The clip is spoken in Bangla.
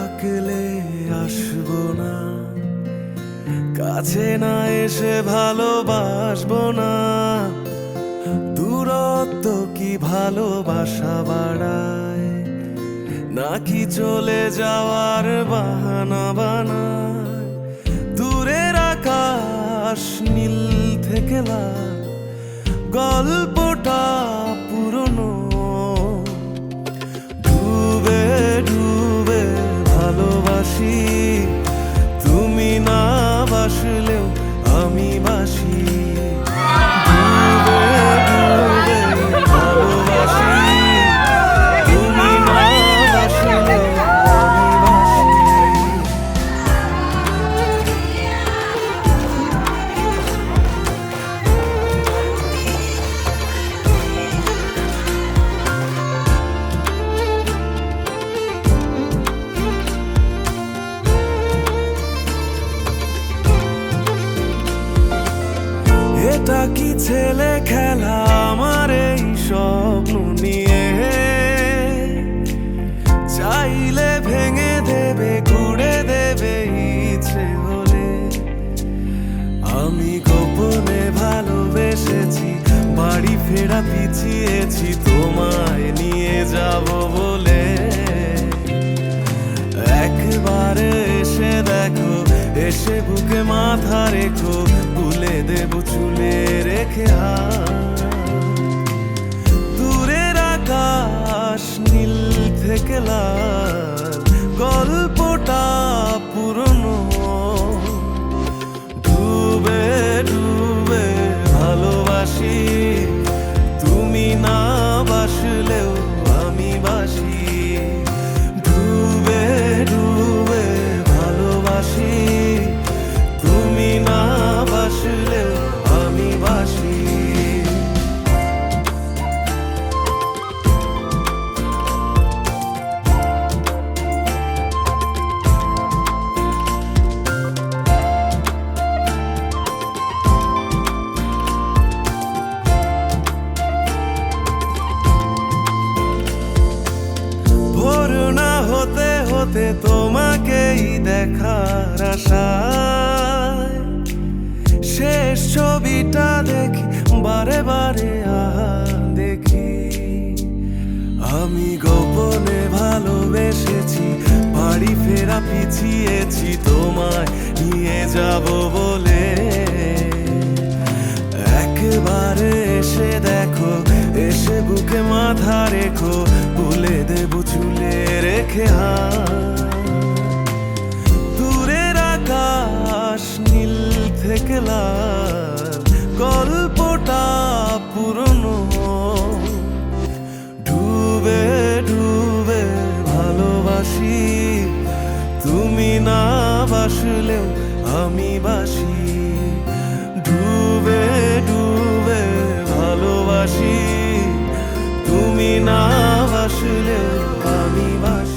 ডাকলে আসবো না, কাছে না এসে ভালোবাসবো না। দূরত্ব কি ভালোবাসা বাড়ায়, নাকি চলে যাওয়ার বাহানা বানায়? দূরের আকাশ নীল থেকে লাল, গল্পটা পুরনো। ডুবে ডুবে ভালোবাসি, তুমি না বাসলেও আমি বাসি। ডুবে ডুবে ভালোবাসি, তুমি না বাসলেও আমি বাসি। এটা কি ছেলে খেলা আমার এই স্বপ্ন নিয়ে? চাইলে ভেঙে দেবে, ঘুরে দেবে ইচ্ছে হলে। আমি গোপনে ভালোবেসেছি, বাড়ি ফেরা পিছিয়েছি তোমায় নিয়ে যাব বলে। একবার এসে দেখো, এসে বুকে মাথা রেখো, তুলে দেব চুলে রেখে হাত। দূরের আকাশ নীল থেকে লাল, গল্পটা পুরনো। ডুবে ডুবে ভালোবাসি, তুমি না বাসলেও আমি বাসি। ডুবে ডুবে ভালোবাসি, তুমি না বাসলেও আমি বাসি। ভোর না হতে হতে তোমাকেই দেখার আশায়, শেষ ছবিটা দেখি বারে বারে দেখি। আমি গোপনে ভালোবেসেছি, বাড়ি ফেরা পিছিয়েছি তোমায় নিয়ে যাব বলে। একবারে এসে দেখো, এসে বুকে মাথা রেখো, তুলে দেব চুলে রেখে হাত। দূরের আকাশ নীল থেকে লাল, গল্পটা পুরনো। ডুবে ডুবে ভালোবাসি, তুমি না বাসলেও আমি বাসি। ডুবে ডুবে ভালোবাসি, তুমি না বাসলেও আমি বাসি।